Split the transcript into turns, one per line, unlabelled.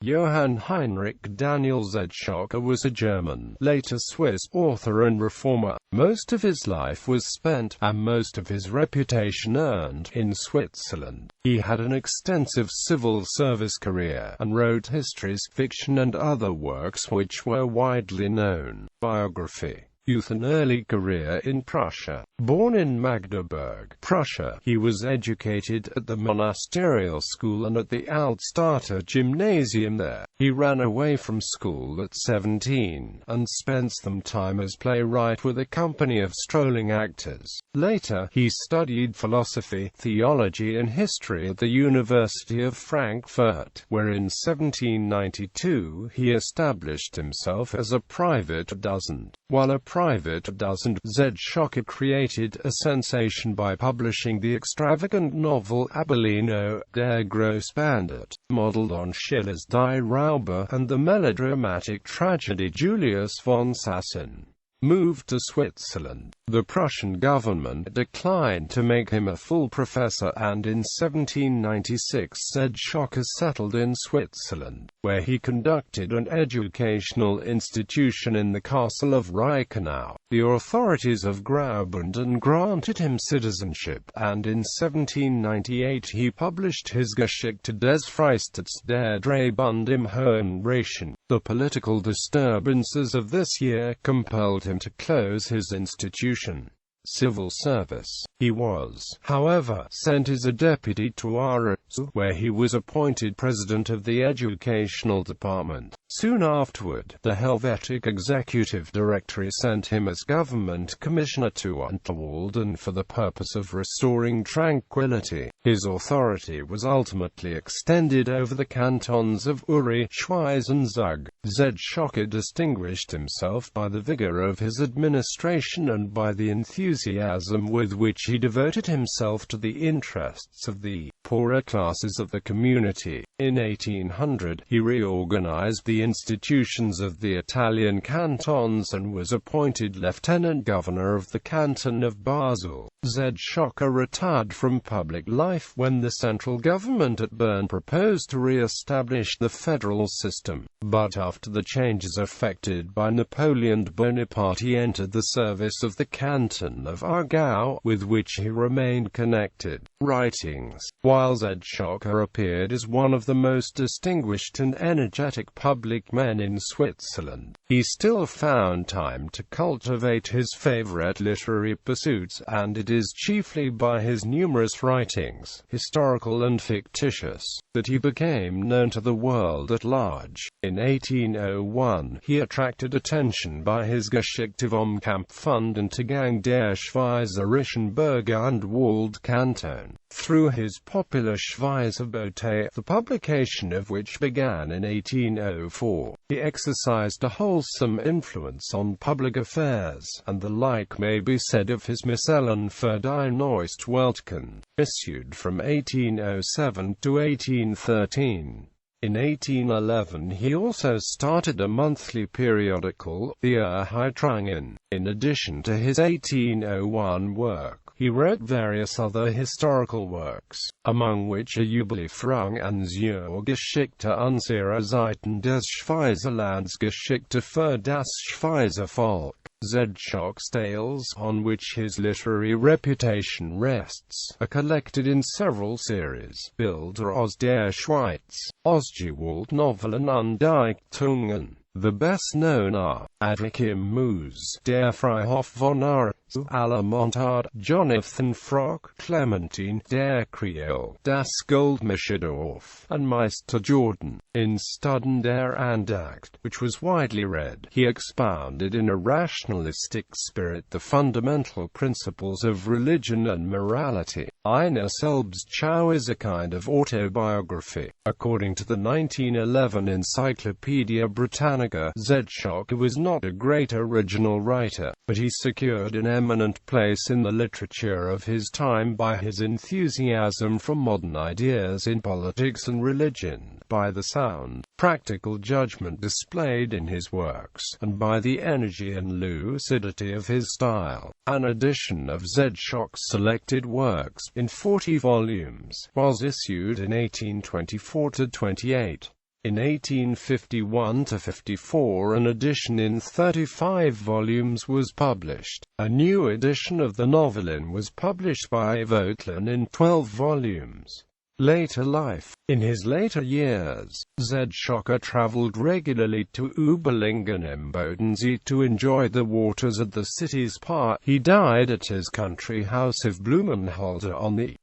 Johann Heinrich Daniel Zschokke was a German, later Swiss, author and reformer. Most of his life was spent, and most of his reputation earned, in Switzerland. He had an extensive civil service career, and wrote histories, fiction and other works which were widely known. Biography. Youth and early career in Prussia. Born in Magdeburg, Prussia, he was educated at the monasterial school and at the Altstarter Gymnasium there. He ran away from school at 17, and spent some time as playwright with a company of strolling actors. Later, he studied philosophy, theology and history at the University of Frankfurt, where in 1792 he established himself as a private docent. While a private docent, Zschokke created a sensation by publishing the extravagant novel Abellino, Der Grosse Bandit, modeled on Schiller's Die Räuber, and the melodramatic tragedy Julius von Sassen. Moved to Switzerland, the Prussian government declined to make him a full professor, and in 1796 Zschokke settled in Switzerland, where he conducted an educational institution in the castle of Reichenau. The authorities of Graubünden granted him citizenship, and in 1798 he published his Geschichte des Freistaats der Drei-Bund im Hohen Rheinischen. The political disturbances of this year compelled him to close his institution. Civil service. He was, however, sent as a deputy to Aarhus, where he was appointed president of the educational department. Soon afterward, the Helvetic executive directory sent him as government commissioner to Unterwalden for the purpose of restoring tranquility. His authority was ultimately extended over the cantons of Uri, Schwyz and Zug. Zschokke distinguished himself by the vigor of his administration and by the enthusiasm with which he devoted himself to the interests of the poorer classes of the community. In 1800, he reorganized the institutions of the Italian cantons and was appointed lieutenant governor of the canton of Basel. Zschokke retired from public life when the central government at Bern proposed to re-establish the federal system. But after the changes effected by Napoleon Bonaparte, he entered the service of the canton of Aargau, with which he remained connected. Writings. While Zschokke appeared as one of the most distinguished and energetic public men in Switzerland, he still found time to cultivate his favorite literary pursuits, and it is chiefly by his numerous writings, historical and fictitious, that he became known to the world at large. In 1801, he attracted attention by his Geschichte vom Kampfbund und Untergang der Schweizerischen Bürger und Waldkanton. Through his popular Schweizerbote, the publication of which began in 1804, he exercised a wholesome influence on public affairs, and the like may be said of his Misellen für die Neueste Weltkunde, issued from 1807 to 1813. In 1811 he also started a monthly periodical, the Erheiterungen. In addition to his 1801 work, he wrote various other historical works, among which are Jubiläumsfragen und zur Geschichte unserer Zeiten des Schweizerlands, Geschichte für das Schweizer Volk. Zschokke's tales, on which his literary reputation rests, are collected in several series: Bilder aus der Schweiz, Ostgewalt-Novellen und Dichtungen. The best known are Adric im Mus, Der Freihof von Aarhus, Aller Montard, Jonathan Frock, Clementine, Der Creole, Das Goldmische Dorf, and Meister Jordan. In Studien der Andacht, which was widely read, he expounded in a rationalistic spirit the fundamental principles of religion and morality. Eine Selbstschau is a kind of autobiography. According to the 1911 Encyclopedia Britannica, Zschokke was not a great original writer, but he secured an eminent place in the literature of his time by his enthusiasm for modern ideas in politics and religion, by the sound, practical judgment displayed in his works, and by the energy and lucidity of his style. An edition of Zschokke's selected works, in 40 volumes, was issued in 1824–28. In 1851–54 an edition in 35 volumes was published. A new edition of the Novellen was published by Vogtland in 12 volumes. Later life. In his later years, Zschokke traveled regularly to Überlingen im Bodensee to enjoy the waters at the city's park. He died at his country house of Blumenholder on the